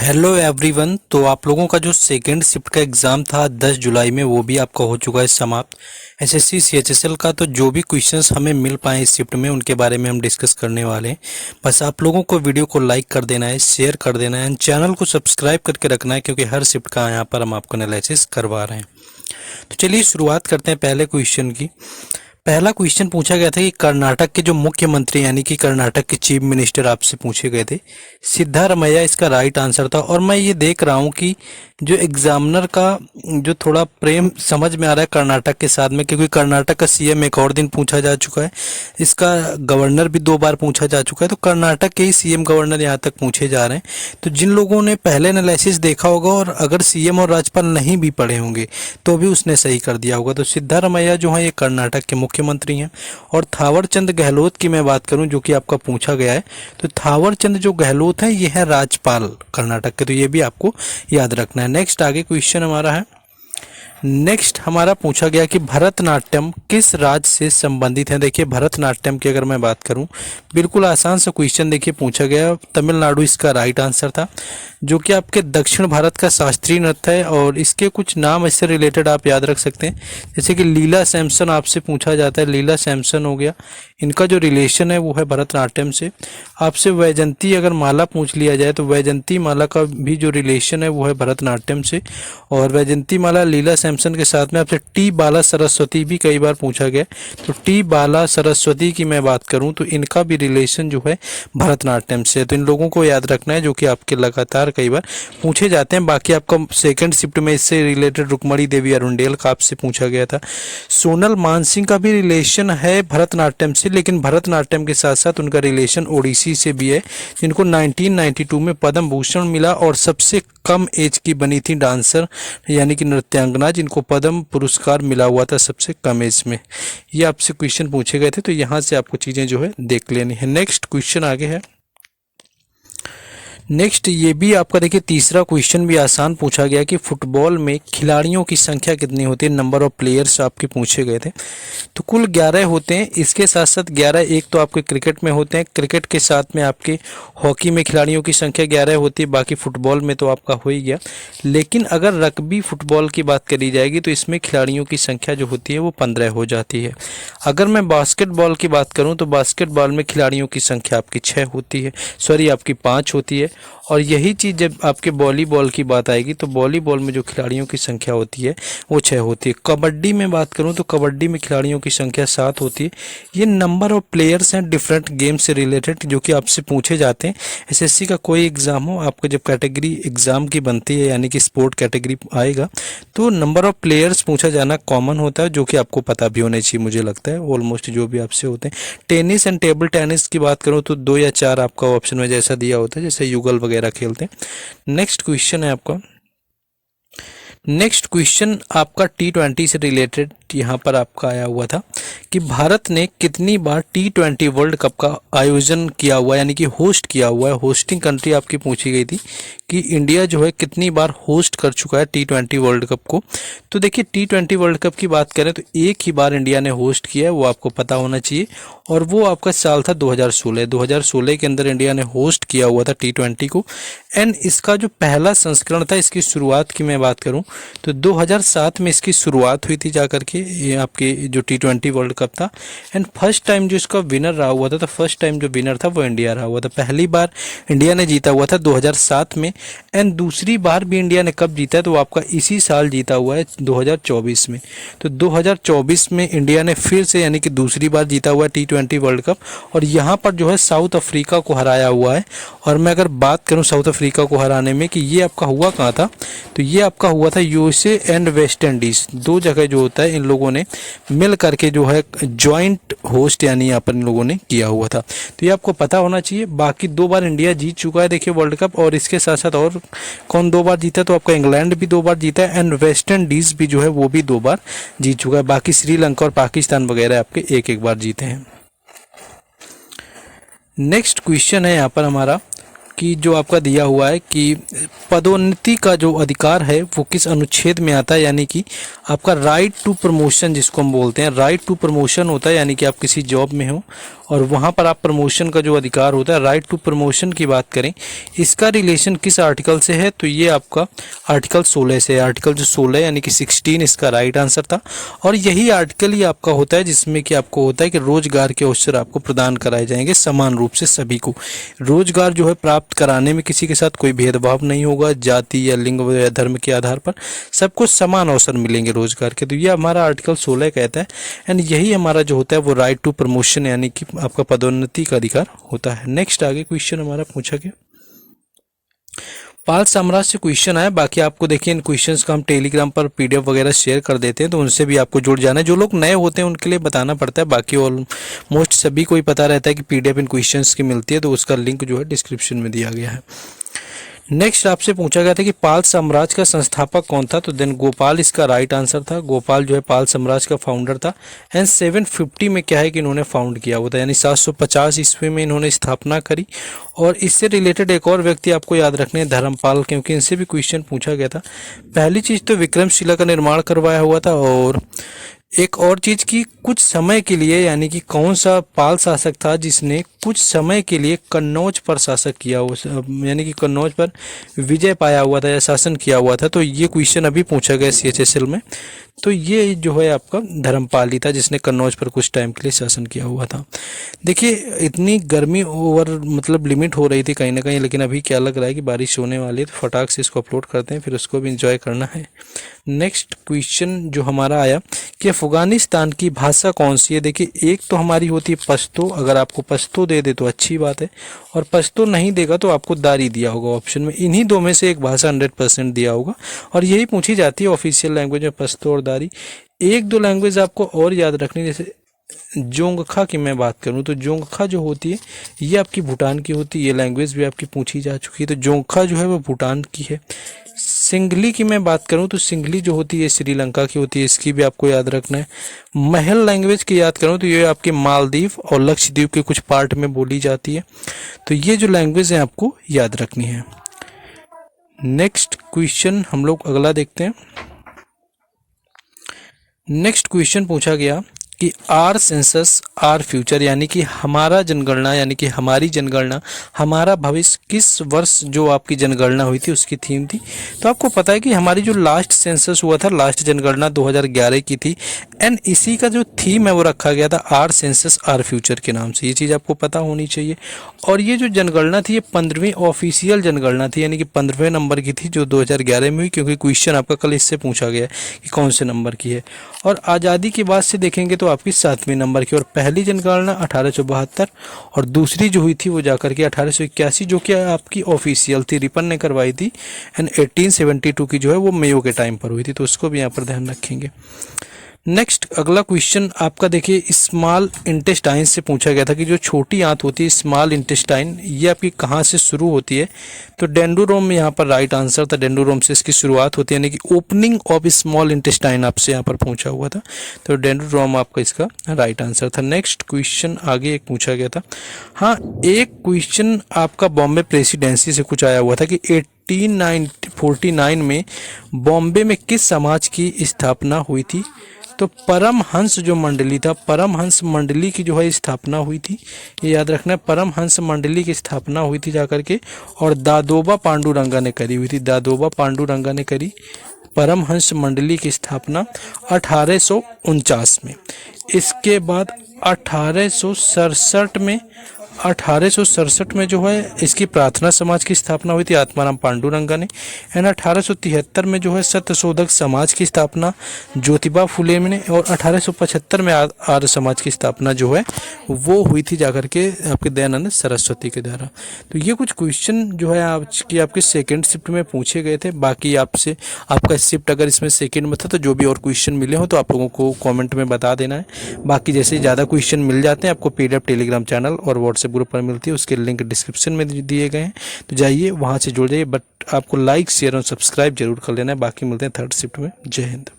Hello everyone. तो आप लोगों का जो सेकेंड शिफ्ट का एग्ज़ाम था 10 जुलाई में, वो भी आपका हो चुका है समाप्त। एसएससी सीएचएसएल का तो जो भी क्वेश्चंस हमें मिल पाए इस शिफ्ट में, उनके बारे में हम डिस्कस करने वाले हैं। बस आप लोगों को वीडियो को लाइक कर देना है, शेयर कर देना है, चैनल को सब्सक्राइब करके रखना है, क्योंकि हर शिफ्ट का यहाँ पर हम आपको एनालिसिस करवा रहे हैं। तो चलिए शुरुआत करते हैं पहले क्वेश्चन की। पहला क्वेश्चन पूछा गया था कि कर्नाटक के जो मुख्यमंत्री यानी कि कर्नाटक के चीफ मिनिस्टर आपसे पूछे गए थे। सिद्धारमैया इसका राइट आंसर था। और मैं ये देख रहा हूँ कि जो एग्जामिनर का जो थोड़ा प्रेम समझ में आ रहा है कर्नाटक के साथ में, क्योंकि कर्नाटक का सीएम एक और दिन पूछा जा चुका है, इसका गवर्नर भी 2 बार पूछा जा चुका है, तो कर्नाटक के ही सीएम गवर्नर यहाँ तक पूछे जा रहे हैं। तो जिन लोगों ने पहले एनालिसिस देखा होगा और अगर सीएम और राज्यपाल नहीं भी पढ़े होंगे तो भी उसने सही कर दिया होगा। तो सिद्धारमैया जो है ये कर्नाटक के मुख्यमंत्री हैं। और थावर चंद गहलोत की मैं बात करूं, जो कि आपका पूछा गया है, तो थावर चंद जो गहलोत हैं ये है राज्यपाल कर्नाटक के। तो ये भी आपको याद रखना है। नेक्स्ट आगे क्वेश्चन हमारा है। नेक्स्ट हमारा पूछा गया कि भरतनाट्यम किस राज्य से संबंधित है। देखिए भरतनाट्यम की अगर मैं बात करूं, बिल्कुल आसान सा क्वेश्चन देखिए पूछा गया। तमिलनाडु इसका राइट आंसर था, जो कि आपके दक्षिण भारत का शास्त्रीय नृत्य है। और इसके कुछ नाम इससे रिलेटेड आप याद रख सकते हैं, जैसे कि लीला सैमसन आपसे पूछा जाता है, लीला सैमसन हो गया, इनका जो रिलेशन है वो है भरतनाट्यम से। आपसे वैजंती अगर माला पूछ लिया जाए तो वैजंती माला का भी जो रिलेशन है वो है भरतनाट्यम से। और वैजंती माला लीला सैमसन के साथ में आपसे टी बाला सरस्वती भी कई बार पूछा गया। तो टी बाला सरस्वती की मैं बात करूं तो इनका भी रिलेशन जो है भरतनाट्यम से। तो इन लोगों को याद रखना है, जो कि आपके लगातार कई बार पूछे जाते हैं। बाकी आपका सेकंड शिफ्ट में इससे रिलेटेड रुक्मणी देवी अरुंडेल का आपसे पूछा गया था। सोनल मानसिंह का भी रिलेशन है भरतनाट्यम से, लेकिन भरतनाट्यम के साथ साथ उनका रिलेशन ओडिसी से भी है, जिनको 1992 में पद्म भूषण मिला। और सबसे कम एज की बनी थी डांसर यानी कि नृत्यांगना, जिनको पद्म पुरस्कार मिला हुआ था सबसे कम एज में। ये आपसे क्वेश्चन पूछे गए थे, तो यहाँ से आपको चीज़ें जो है देख लेनी है। नेक्स्ट क्वेश्चन आगे है। नेक्स्ट ये भी आपका देखिए तीसरा क्वेश्चन भी आसान पूछा गया कि फुटबॉल में खिलाड़ियों की संख्या कितनी होती है। नंबर ऑफ प्लेयर्स आपके पूछे गए थे। तो कुल 11 होते हैं। इसके साथ साथ 11 एक तो आपके क्रिकेट में होते हैं, क्रिकेट के साथ में आपके हॉकी में खिलाड़ियों की संख्या 11 होती है। बाकी फुटबॉल में तो आपका हो ही गया। लेकिन अगर रग्बी फुटबॉल की बात करी जाएगी तो इसमें खिलाड़ियों की संख्या जो होती है वो 15 हो जाती है। अगर मैं बास्केटबॉल की बात करूँ तो बास्केटबॉल में खिलाड़ियों की संख्या आपकी 6 होती है, सॉरी आपकी 5 होती है। और यही चीज़ जब आपके वॉलीबॉल की बात आएगी तो वॉलीबॉल में जो खिलाड़ियों की संख्या होती है वो 6 होती है। कबड्डी में बात करूं तो कबड्डी में खिलाड़ियों की संख्या 7 होती है। ये नंबर ऑफ प्लेयर्स हैं डिफरेंट गेम से रिलेटेड, जो कि आपसे पूछे जाते हैं। एसएससी का कोई एग्जाम हो, आपको जब कैटेगरी एग्जाम की बनती है यानी कि स्पोर्ट कैटेगरी आएगा तो नंबर ऑफ प्लेयर्स पूछा जाना कॉमन होता है, जो कि आपको पता भी होने चाहिए मुझे लगता है ऑलमोस्ट जो भी आपसे होते हैं। टेनिस एंड टेबल टेनिस की बात करूँ तो 2 या 4 आपका ऑप्शन में जैसा दिया होता है, जैसे युगल वगैरह खेलते हैं। नेक्स्ट क्वेश्चन है आपका। नेक्स्ट क्वेश्चन आपका T20 से रिलेटेड यहाँ पर आपका आया हुआ था कि भारत ने कितनी बार T20 वर्ल्ड कप का आयोजन किया हुआ है, यानी कि होस्ट किया हुआ है। होस्टिंग कंट्री आपकी पूछी गई थी कि इंडिया जो है कितनी बार होस्ट कर चुका है T20 वर्ल्ड कप को। तो देखिए T20 वर्ल्ड कप की बात करें तो एक ही बार इंडिया ने होस्ट किया है, वो आपको पता होना चाहिए। और वो आपका साल था 2016। 2016 के अंदर इंडिया ने होस्ट किया हुआ था T20 को। एंड इसका जो पहला संस्करण था, इसकी शुरुआत की मैं बात करूं तो 2007 में इसकी शुरुआत हुई थी जाकर के, ये आपके जो T20 वर्ल्ड कप था। एंड फर्स्ट टाइम जो इसका विनर रहा हुआ था, तो फर्स्ट टाइम जो विनर था वो इंडिया रहा हुआ था। पहली बार इंडिया ने जीता हुआ था 2007 में। एंड दूसरी बार भी इंडिया ने कब जीता है तो आपका इसी साल जीता हुआ है 2024 में। तो 2024 में इंडिया ने फिर से यानी कि दूसरी बार जीता हुआ है T20 वर्ल्ड कप। और यहाँ पर जो है साउथ अफ्रीका को हराया हुआ है। और मैं अगर बात करूँ साउथ अफ्रीका को हराने में कि ये आपका हुआ कहाँ था, तो ये आपका हुआ था यूएसए एंड वेस्ट इंडीज, 2 जगह जो होता है इन लोगों ने मिल करके जो है जॉइंट होस्ट यानी यहाँ पर इन लोगों ने किया हुआ था। तो ये आपको पता होना चाहिए। बाकी 2 बार इंडिया जीत चुका है देखिए वर्ल्ड कप। और इसके साथ साथ और कौन 2 बार जीता, तो आपका इंग्लैंड भी 2 बार जीता है एंड वेस्ट इंडीज भी जो है वो भी 2 बार जीत चुका है। बाकी श्रीलंका और पाकिस्तान वगैरह आपके एक एक बार जीते हैं। नेक्स्ट क्वेश्चन है यहाँ पर हमारा कि जो आपका दिया हुआ है कि पदोन्नति का जो अधिकार है वो किस अनुच्छेद में आता है, यानी कि आपका राइट टू प्रमोशन जिसको हम बोलते हैं, राइट टू प्रमोशन होता है, यानी कि आप किसी जॉब में हो और वहाँ पर आप प्रमोशन का जो अधिकार होता है, राइट टू प्रमोशन की बात करें, इसका रिलेशन किस आर्टिकल से है, तो ये आपका आर्टिकल 16 से है। आर्टिकल जो 16 यानी कि 16 इसका राइट आंसर था। और यही आर्टिकल ही आपका होता है जिसमें कि आपको होता है कि रोजगार के अवसर आपको प्रदान कराए जाएंगे समान रूप से सभी को। रोजगार जो है प्राप्त कराने में किसी के साथ कोई भेदभाव नहीं होगा, जाति या लिंग या धर्म के आधार पर सबको समान अवसर मिलेंगे रोजगार के। तो ये हमारा आर्टिकल 16 कहता है एंड यही हमारा जो होता है वो राइट टू प्रमोशन यानी कि आपका पदोन्नति का अधिकार होता है। नेक्स्ट आगे क्वेश्चन हमारा पूछा गया, पाल साम्राज्य से क्वेश्चन आया। बाकी आपको देखिए इन क्वेश्चंस का हम टेलीग्राम पर पीडीएफ वगैरह शेयर कर देते हैं, तो उनसे भी आपको जुड़ जाना है। जो लोग नए होते हैं उनके लिए बताना पड़ता है, बाकी ऑलमोस्ट सभी को ही पता रहता है कि पीडीएफ इन क्वेश्चंस की मिलती है, तो उसका लिंक जो है डिस्क्रिप्शन में दिया गया है। नेक्स्ट आपसे पूछा गया था कि पाल साम्राज्य का संस्थापक कौन था, तो देन गोपाल इसका राइट आंसर था। गोपाल जो है पाल साम्राज्य का फाउंडर था एंड 750 में क्या है कि इन्होंने फाउंड किया हुआ था, यानी 750 ईस्वी में इन्होंने स्थापना करी। और इससे रिलेटेड एक और व्यक्ति आपको याद रखने हैं, धर्मपाल, क्योंकि इनसे भी क्वेश्चन पूछा गया था। पहली चीज तो विक्रमशिला का निर्माण करवाया हुआ था, और एक और चीज की कुछ समय के लिए, यानी कि कौन सा पाल शासक था जिसने कुछ समय के लिए कन्नौज पर शासक किया हुआ, यानी कि कन्नौज पर विजय पाया हुआ था या शासन किया हुआ था। तो ये क्वेश्चन अभी पूछा गया CHSL में। तो ये जो है आपका धर्मपाल ही था जिसने कन्नौज पर कुछ टाइम के लिए शासन किया हुआ था। देखिए इतनी गर्मी ओवर मतलब लिमिट हो रही थी कहीं ना कहीं, लेकिन अभी क्या लग रहा है कि बारिश होने वाली है, तो फटाक से इसको अपलोड करते हैं, फिर उसको भी इंजॉय करना है। नेक्स्ट क्वेश्चन जो हमारा आया कि अफगानिस्तान की भाषा कौन सी है। देखिए एक तो हमारी होती है पश्तो, अगर आपको पश्तो दे दे तो अच्छी बात है, और पश्तो नहीं देगा तो आपको दारी दिया होगा ऑप्शन में। इन्हीं दो में से एक भाषा 100% दिया होगा, और यही पूछी जाती है ऑफिशियल लैंग्वेज में, पश्तो और दारी। एक दो लैंग्वेज आपको और याद रखनी, जैसे जोंगखा की मैं बात करूं तो जोंगखा जो होती है ये आपकी भूटान की होती है, ये लैंग्वेज भी आपकी पूछी जा चुकी है, तो जोंगखा जो है वो भूटान की है। सिंगली की मैं बात करूं तो सिंगली जो होती है श्रीलंका की होती है, इसकी भी आपको याद रखना है। महल लैंग्वेज की याद करूं तो ये आपके मालदीव और लक्षद्वीप के कुछ पार्ट में बोली जाती है, तो ये जो लैंग्वेज है आपको याद रखनी है। नेक्स्ट क्वेश्चन हम लोग अगला देखते हैं। नेक्स्ट क्वेश्चन पूछा गया कि आर सेंसस आर फ्यूचर, यानी कि हमारा जनगणना, यानी कि हमारी जनगणना हमारा भविष्य, किस वर्ष जो आपकी जनगणना हुई थी उसकी थीम थी। तो आपको पता है कि हमारी जो लास्ट सेंसस हुआ था, लास्ट जनगणना 2011 की थी, एंड इसी का जो थीम है वो रखा गया था आर सेंसस आर फ्यूचर के नाम से। ये चीज़ आपको पता होनी चाहिए। और ये जो जनगणना थी ये 15वीं ऑफिशियल जनगणना थी, यानी कि 15वें नंबर की थी जो 2011 में हुई, क्योंकि क्वेश्चन आपका कल इससे पूछा गया कि कौन से नंबर की है। और आज़ादी के बाद से देखेंगे तो आपकी 7वें नंबर की, और पहली जनगणना 1872 और दूसरी जो हुई थी वो जाकर के 1881, जो कि आपकी ऑफिशियल थी, रिपन ने करवाई थी। एंड 1872 की जो है वो मेयो के टाइम पर हुई थी, तो उसको भी यहाँ पर ध्यान रखेंगे। नेक्स्ट अगला क्वेश्चन आपका देखिए स्मॉल इंटेस्टाइन से पूछा गया था कि जो छोटी आंत होती है स्मॉल इंटेस्टाइन, ये आपकी कहाँ से शुरू होती है, तो डेंडोरोम में यहाँ पर राइट आंसर था। डेंडोरोम से इसकी शुरुआत होती है, यानी कि ओपनिंग ऑफ स्मॉल इंटेस्टाइन आपसे यहाँ पर पूछा हुआ था, तो डेंडोरोम आपका इसका राइट आंसर था। नेक्स्ट क्वेश्चन आगे एक पूछा गया था, हाँ एक क्वेश्चन आपका बॉम्बे प्रेसिडेंसी से कुछ आया हुआ था कि 1849 में बॉम्बे में किस समाज की स्थापना हुई थी, तो परमहंस जो मंडली था, परमहंस मंडली की जो है स्थापना हुई थी, ये याद रखना है। परमहंस मंडली की स्थापना हुई थी जाकर के, और दादोबा पांडुरंगा ने करी हुई थी, दादोबा पांडुरंगा ने करी परमहंस मंडली की स्थापना 1849 में। इसके बाद 1867 में जो है इसकी प्रार्थना समाज की स्थापना हुई थी, आत्माराम पांडुरंगा ने। एंड 1873 में जो है सत्यशोधक समाज की स्थापना ज्योतिबा फुले ने, और 1875 में आर्य समाज की स्थापना जो है वो हुई थी जाकर के आपके दयानंद सरस्वती के द्वारा। तो ये कुछ क्वेश्चन जो है आपके सेकेंड शिफ्ट में पूछे गए थे। बाकी आपसे आपका शिफ्ट अगर इसमें सेकेंड में था तो जो भी और क्वेश्चन मिले हो तो आप लोगों को कॉमेंट में बता देना है। बाकी जैसे ज़्यादा क्वेश्चन मिल जाते हैं आपको PDF टेलीग्राम चैनल और व्हाट्सएप ग्रुप पर मिलती है, उसके लिंक डिस्क्रिप्शन में दिए गए हैं, तो जाइए वहाँ से जुड़ जाइए। बट आपको लाइक शेयर और सब्सक्राइब जरूर कर लेना है। बाकी मिलते हैं थर्ड शिफ्ट में। जय हिंद।